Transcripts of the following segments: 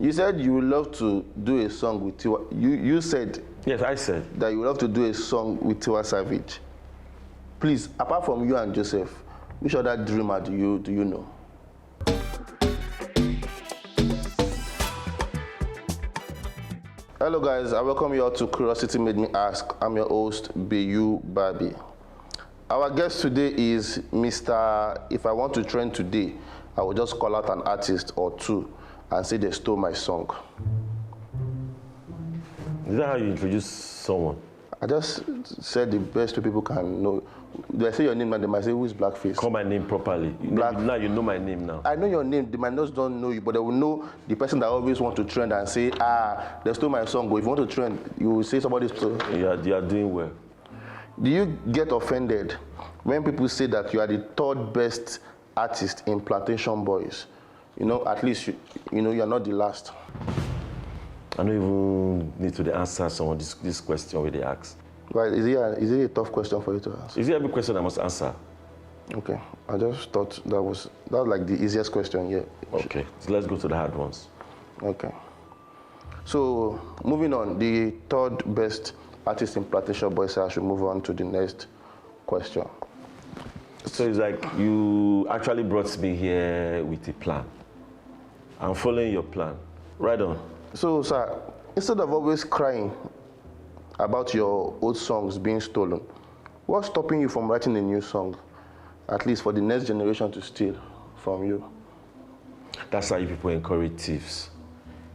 You said you would love to do a song with Tiwa. You said. Yes, I said. That you would love to do a song with Tiwa Savage. Please, apart from you and Joseph, which other dreamer do you know? Hello guys, I welcome you all to Curiosity Made Me Ask. I'm your host, Bayu Babi. Our guest today is Mr. If I want to trend today, I will just call out an artist or two and say they stole my song. Is that how you introduce someone? I just said the best way people can know. Do I say your name and they might say, who is Blackface? Call my name properly. Now you know my name now. I know your name. They might not don't know you, but they will know the person that always want to trend and say, they stole my song. But if you want to trend, you will say somebody stole. Yeah, you are doing well. Do you get offended when people say that you are the third best artist in Plantation Boiz? You know, at least you are not the last. I don't even need to answer someone this question where they ask. Right, is it a tough question for you to ask? Is it every question I must answer? Okay, I just thought that was like the easiest question, yeah. Okay, so let's go to the hard ones. Okay. So, moving on, the third best artist in Plantation Boiz, I should move on to the next question. So it's like you actually brought me here with a plan. I'm following your plan. Right on. So, sir, instead of always crying about your old songs being stolen, what's stopping you from writing a new song, at least for the next generation to steal from you? That's how you people encourage thieves.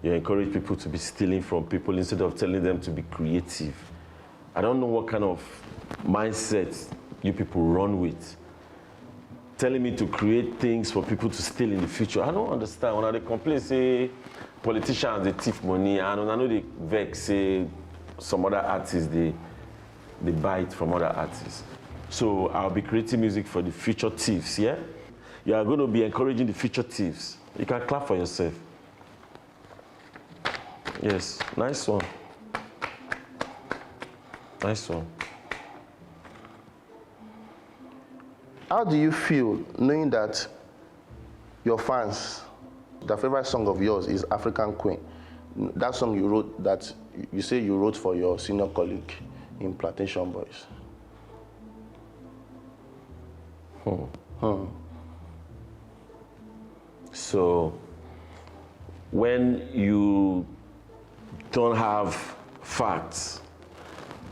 You encourage people to be stealing from people instead of telling them to be creative. I don't know what kind of mindset you people run with. Telling me to create things for people to steal in the future. I don't understand. When they complain, say, politicians, they thief money, and I know they vex, say, some other artists, they buy it from other artists. So I'll be creating music for the future thieves, yeah? You are going to be encouraging the future thieves. You can clap for yourself. Yes, nice one. Nice one. How do you feel knowing that your fans, the favorite song of yours is African Queen? That song you wrote, that you say you wrote for your senior colleague in Plantation Boiz. So, when you don't have facts,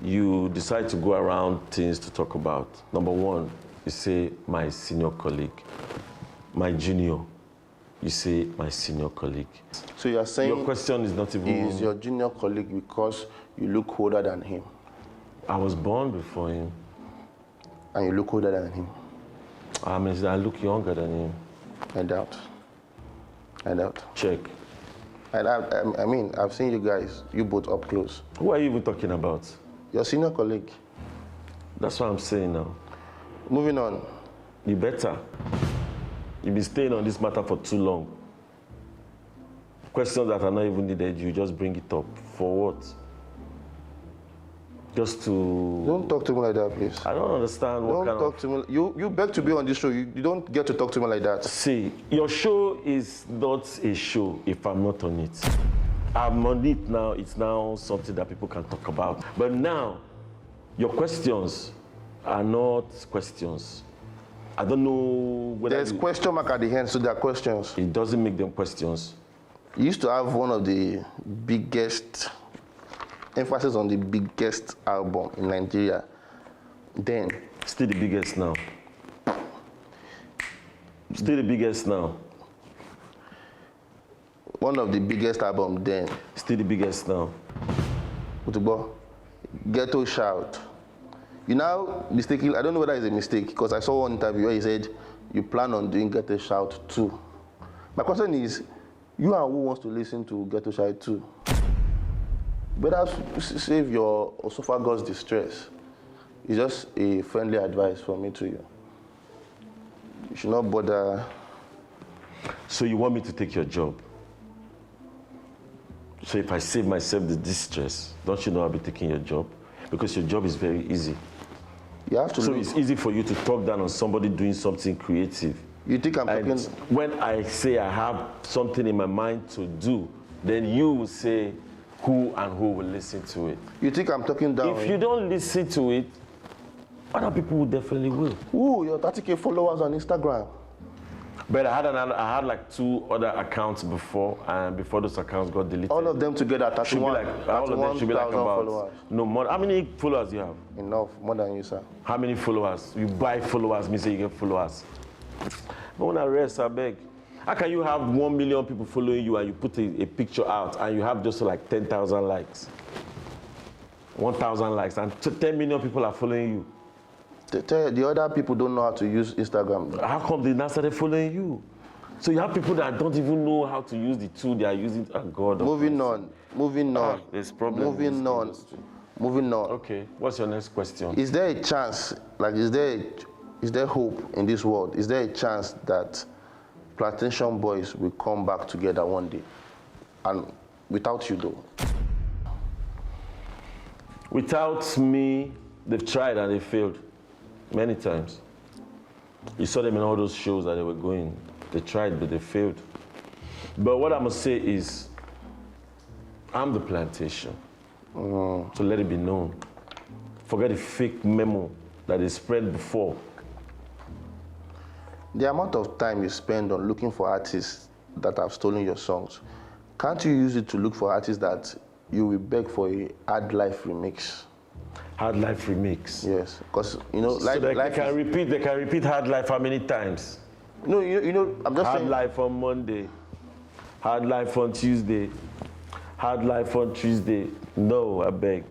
you decide to go around things to talk about. Number one, you say, my senior colleague. My junior, you say, my senior colleague. So you're saying your question is not even... Is your junior colleague because you look older than him? I was born before him. And you look older than him? I mean, I look younger than him. I doubt. I doubt. Check. I mean, I've seen you guys, you both up close. Who are you even talking about? Your senior colleague. That's what I'm saying now. Moving on. You better. You've been staying on this matter for too long. Questions that are not even needed, you just bring it up. For what? Just to... Don't talk to me like that, please. I don't understand what don't talk to me. You beg to be on this show. You don't get to talk to me like that. See, your show is not a show if I'm not on it. I'm on it now. It's now something that people can talk about. But now, your questions are not questions. I don't know whether... There's question mark at the end, so there are questions. It doesn't make them questions. You used to have one of the biggest, emphasis on the biggest album in Nigeria. Then. Still the biggest now. Still the biggest now. One of the biggest album then. Still the biggest now. Utubo, Ghetto Shout. You now mistakenly, I don't know whether it's a mistake, because I saw one interview where he said, you plan on doing Ghetto Shout 2. My question is, you and who wants to listen to Ghetto Shout 2? Better save your esophagus distress. It's just a friendly advice from me to you. You should not bother. So you want me to take your job? So if I save myself the distress, don't you know I'll be taking your job? Because your job is very easy. You have to so it's easy for you to talk down on somebody doing something creative. You think I'm talking? When I say I have something in my mind to do, then you will say who and who will listen to it. You think I'm talking down? If you don't listen to it, other people will definitely will. Ooh, your 30K followers on Instagram. But I had like 2 other accounts before, and before those accounts got deleted. All of them together, should be like, all of them should be like about followers. No more. How many followers do you have? Enough, more than you, sir. How many followers? You buy followers, me say you get followers. I want to rest, I beg. How can you have 1 million people following you and you put a picture out and you have just like 10,000 likes, 1,000 likes, and 10 million people are following you? The other people don't know how to use Instagram. How come they now started following you? So you have people that don't even know how to use the tool they are using. Oh God. Moving on. There's problems. Moving on. Okay. What's your next question? Is there a chance? Like, is there hope in this world? Is there a chance that Plantation Boiz will come back together one day, and without you though? Without me, they've tried and they failed many times. You saw them in all those shows that they were going. They tried, but they failed. But what I must say is, I'm the Plantation. So let it be known. Forget the fake memo that is spread before. The amount of time you spend on looking for artists that have stolen your songs, can't you use it to look for artists that you will beg for a Hard Life remix? Hard Life remix. Yes, because you know, So they can repeat Hard Life how many times? No, you know, I'm just Hard saying. Life on Monday, Hard Life on Tuesday, Hard Life on Tuesday. No, I beg.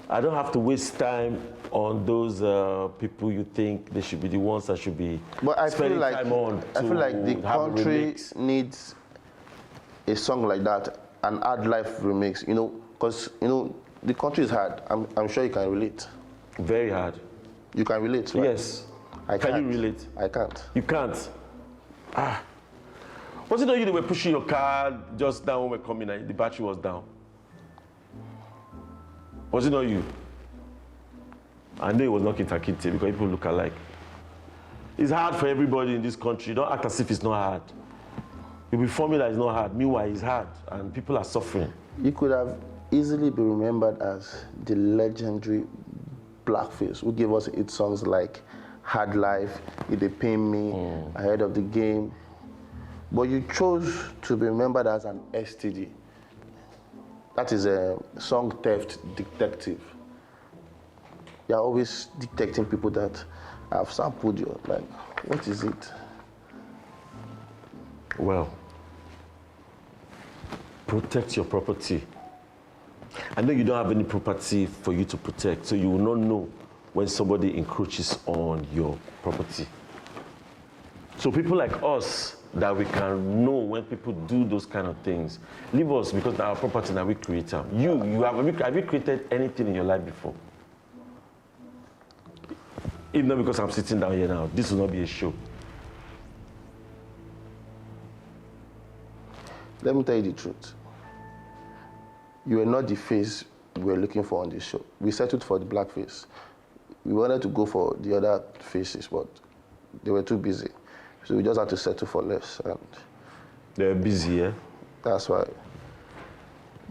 I don't have to waste time on those people you think they should be the ones that should be spending time on. I feel like the country needs a song like that, an Hard Life remix. You know, because you know the country is hard. I'm sure you can relate. Very hard. You can relate, right? Yes. Can you relate? I can't. You can't. Was it not you that were pushing your car just down when we were coming and the battery was down? Was it not you? I know it was not Kitakite because people look alike. It's hard for everybody in this country. Don't act as if it's not hard. You'll be forming that it's not hard. Meanwhile, it's hard and people are suffering. You could have easily been remembered as the legendary Blackface, who gave us hit songs like Hard Life, It Dey Pain Me, Ahead of the Game. But you chose to be remembered as an STD. That is a song theft detective. You're always detecting people that have sampled you. Like, what is it? Well, protect your property. I know you don't have any property for you to protect, so you will not know when somebody encroaches on your property. So people like us, that we can know when people do those kind of things, leave us because our property that we create. Have you created anything in your life before? If not because I'm sitting down here now, this will not be a show. Let me tell you the truth. You are not the face we were looking for on this show. We settled for the Blackface. We wanted to go for the other faces, but they were too busy. So we just had to settle for less. And they're busy, yeah? That's why.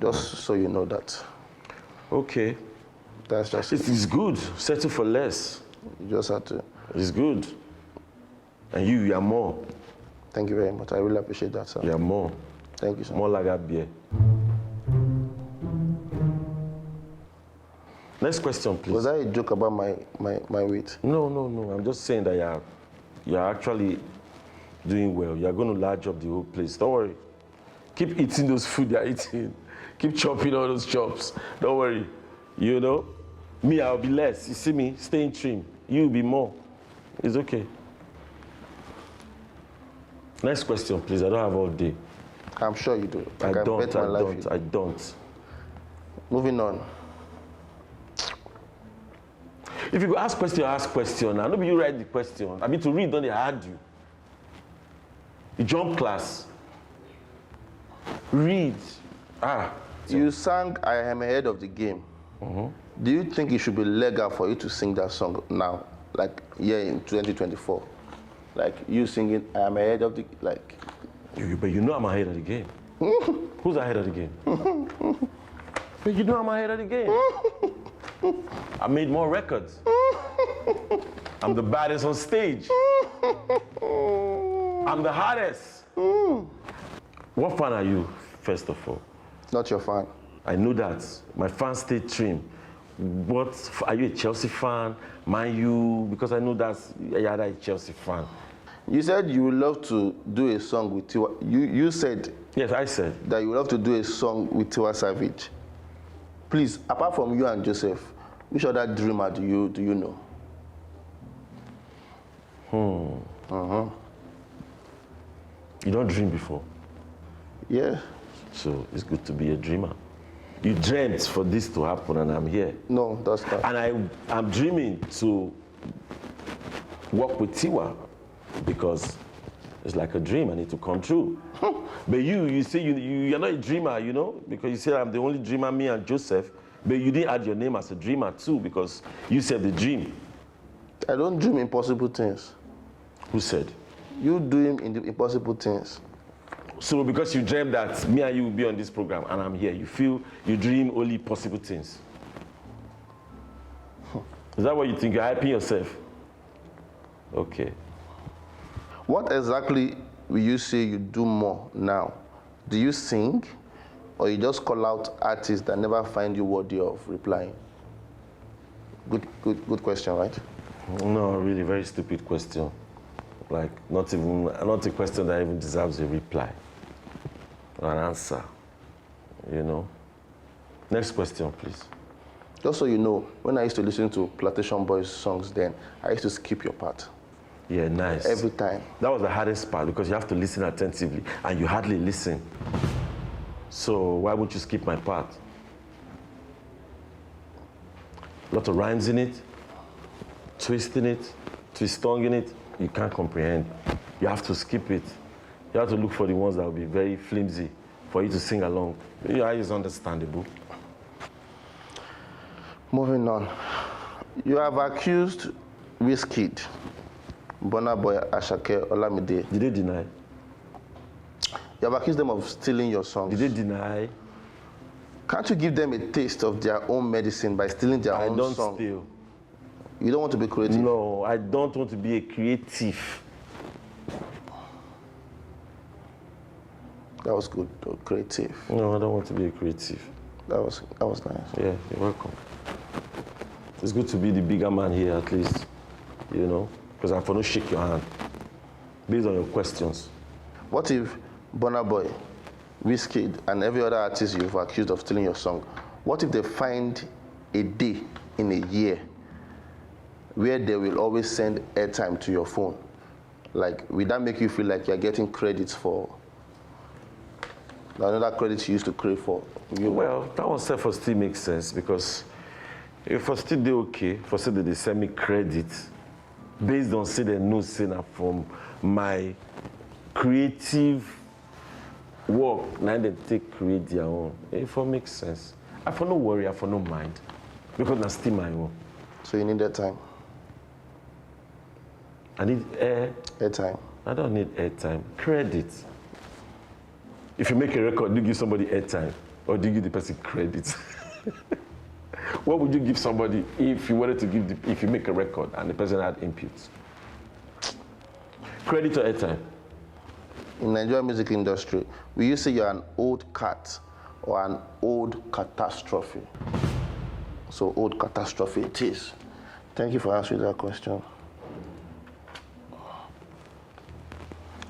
Just so you know that. Okay. That's just it. It's good. Settle for less. You just had to. It's good. And you are more. Thank you very much. I really appreciate that, sir. You are more. Thank you, sir. More like that beer. Next question, please. Was that a joke about my weight? No. I'm just saying that you're actually doing well. You're going to large up the whole place. Don't worry. Keep eating those food you're eating. Keep chopping all those chops. Don't worry. You know? Me, I'll be less. You see me? Staying trim. You'll be more. It's okay. Next question, please. I don't have all day. I'm sure you do. I don't. Moving on. If you go ask question. Now, nobody you write the question. I mean, to read, don't they hard you? You jump class. Read. You sang I Am Ahead of the Game. Do you think it should be legal for you to sing that song now? Like, here in 2024? Like, you singing I Am Ahead of the, like... But you know I'm ahead of the game. Who's ahead of the game? But you know I'm ahead of the game. I made more records. I'm the baddest on stage. I'm the hottest. What fan are you, first of all? Not your fan. I know that. My fans stay trim. What, are you a Chelsea fan? Man U? Because I know you're a Chelsea fan. You said you would love to do a song with Tiwa. You said. Yes, I said. That you would love to do a song with Tiwa Savage. Please, apart from you and Joseph, which other dreamer do you know? You don't dream before? Yeah. So it's good to be a dreamer. You dreamt for this to happen and I'm here. No, that's not. And I'm dreaming to work with Tiwa because it's like a dream, I need to come true. But you say you're not a dreamer, you know, because you said I'm the only dreamer, me and Joseph, but you didn't add your name as a dreamer too because you said the dream. I don't dream impossible things. Who said? You doing impossible things. So because you dreamed that me and you will be on this program and I'm here, you feel you dream only possible things. Is that what you think? You're hyping yourself? Okay. What exactly will you say you do more now? Do you sing or you just call out artists that never find you worthy of replying? Good question, right? No, really, very stupid question. Like, not a question that even deserves a reply or an answer, you know? Next question, please. Just so you know, when I used to listen to Plantation Boiz songs then, I used to skip your part. Yeah, nice. Every time. That was the hardest part because you have to listen attentively and you hardly listen. So why would you skip my part? A lot of rhymes in it, twist in it, twist tongue in it. You can't comprehend. You have to skip it. You have to look for the ones that will be very flimsy for you to sing along. Yeah, it's understandable. Moving on. You have accused Wizkid, Burna Boy, Asake, Olamide. Did they deny? You have accused them of stealing your songs. Did they deny? Can't you give them a taste of their own medicine by stealing their own song? I don't steal. You don't want to be creative? No, I don't want to be a creative. That was good, though. Creative. No, I don't want to be a creative. That was nice. Yeah, you're welcome. It's good to be the bigger man here at least, you know, because I'm going to shake your hand based on your questions. What if Burna Boy, Wizkid, and every other artist you've accused of stealing your song, what if they find a day in a year where they will always send airtime to your phone? Like, will that make you feel like you're getting credits for another credit you used to crave for? Well, that one self-esteem makes sense because if for still they okay, for say that they send me credit based on say they know say na from my creative work, now they take create their own. It for makes sense. I for no worry, I for no mind because na still my own. So you need airtime? I need airtime. I don't need airtime. Credit. If you make a record, do you give somebody airtime or do you give the person credit? What would you give somebody if you wanted to give if you make a record and the person had inputs? Credit or airtime? In the Nigerian music industry, will you say you're an old cat or an old catastrophe? So old catastrophe it is. Thank you for answering that question.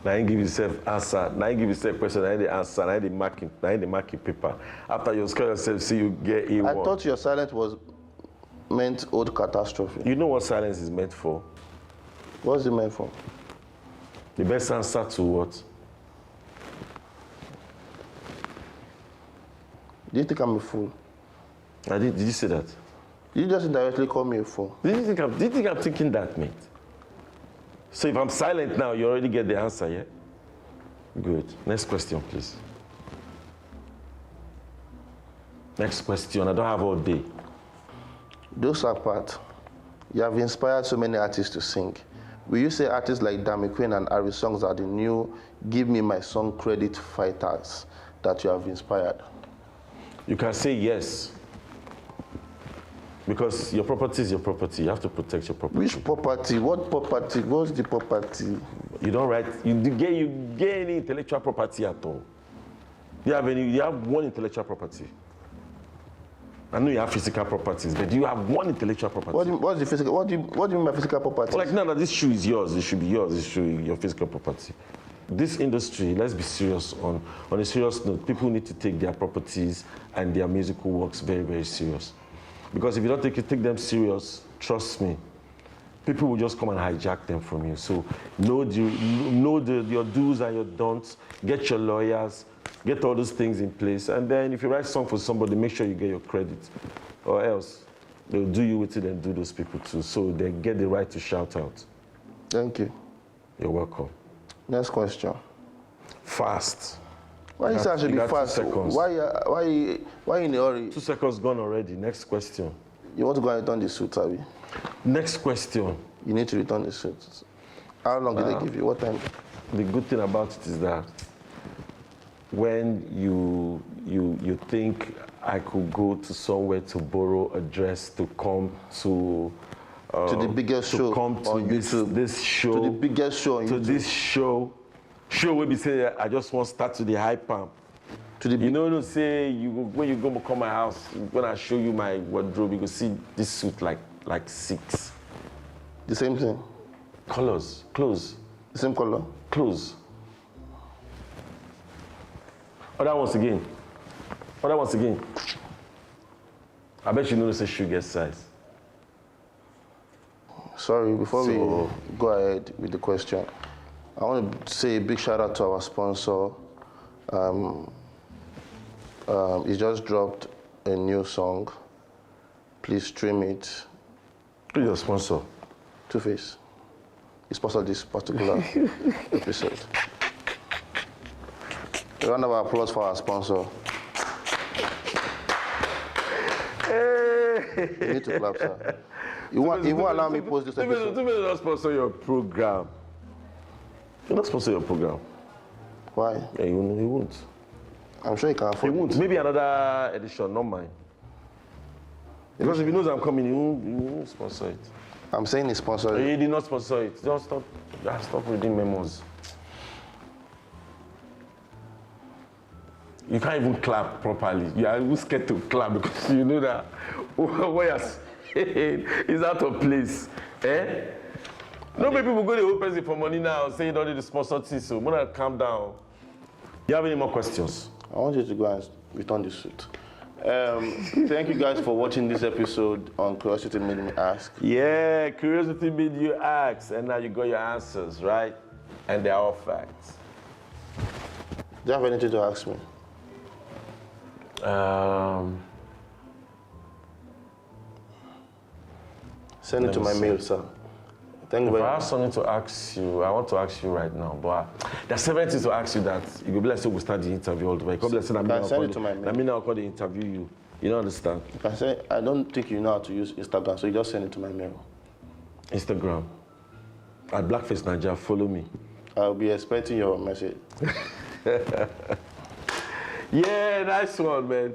Now you give yourself answer. Now you give yourself question. Now you answer. Now you marking. Now you marking paper. After you score yourself, see you get A1. I thought your silence was meant old catastrophe. You know what silence is meant for? What's it meant for? The best answer to what? Do you think I'm a fool? Did you say that? You just indirectly call me a fool. Do you think I'm thinking that, mate? So if I'm silent now, you already get the answer, yeah? Good. Next question, please. Next question. I don't have all day. Those apart, you have inspired so many artists to sing. Will you say artists like Dami Queen and Ari songs are the new give me my song credit fighters that you have inspired? You can say yes. Because your property is your property. You have to protect your property. Which property? What property? What's the property? You don't write, you get any intellectual property at all. You have one intellectual property. I know you have physical properties, but do you have one intellectual property? What's the physical? What do you mean by physical property? Like, no, this shoe is yours. It should be yours. It should be your physical property. This industry, let's be serious on a serious note. People need to take their properties and their musical works very, very serious. Because if you don't take them serious, trust me, people will just come and hijack them from you. So know your do's and your don'ts. Get your lawyers. Get all those things in place. And then if you write a song for somebody, make sure you get your credit. Or else they'll do you with it and do those people too. So they get the right to shout out. Thank you. You're welcome. Next question. Fast. Why is it actually fast? 2 seconds. Why in a hurry? 2 seconds gone already. Next question. You want to go and return the suit, Abby? Next question. You need to return the suit. How long did they give you? What time? The good thing about it is that when you think I could go to somewhere to borrow a dress to come to the biggest show come to on YouTube. This show. To the biggest show on to YouTube. this show where we say I just want to start to the hype pump. To the You know, say when you go to come my house, when I show you my wardrobe, you go see this suit like 6. The same thing. Colors, clothes, The same color. clothes. Other ones again. I bet you notice a shoe gets size. Sorry, before we go ahead with the question, I want to say a big shout out to our sponsor. He just dropped a new song. Please stream it. Who's your sponsor? Two-Face. He sponsored this particular episode. A round of applause for our sponsor. You need to clap, sir. You won't allow me to post this episode. Do me not sponsor your program. You're not sponsor your program. Why? Yeah, he won't. I'm sure he can He afford won't. it. Maybe another edition, not mine. Because if he knows I'm coming, he won't sponsor it. I'm saying he sponsored it. He did not sponsor it. Just stop reading memos. You can't even clap properly. You are even scared to clap because you know that what you're saying is out of place. Eh? No, many people go to the old person for money now, saying don't need to sponsor this, so I'm gonna calm down. You have any more questions? I want you to go and return the suit. Thank you guys for watching this episode on Curiosity Made Me Ask. Yeah, curiosity made you ask, and now you got your answers, right? And they're all facts. Do you have anything to ask me? Send it to my mail, sir. Thank you If very I much. have something to ask you, I want to ask you right now, but there's several things to ask you that you will be like, so we'll start the interview all the way. Come, let's say, Send it to my mail. Let me now call the interview you. You don't understand? You can say, I don't think you know how to use Instagram, so you just send it to my mail. Instagram. At Blackface Nigeria, follow me. I'll be expecting your message. Yeah, nice one, man.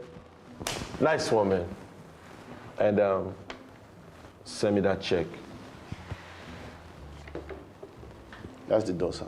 Nice one, man. And send me that check. That's the door, sir.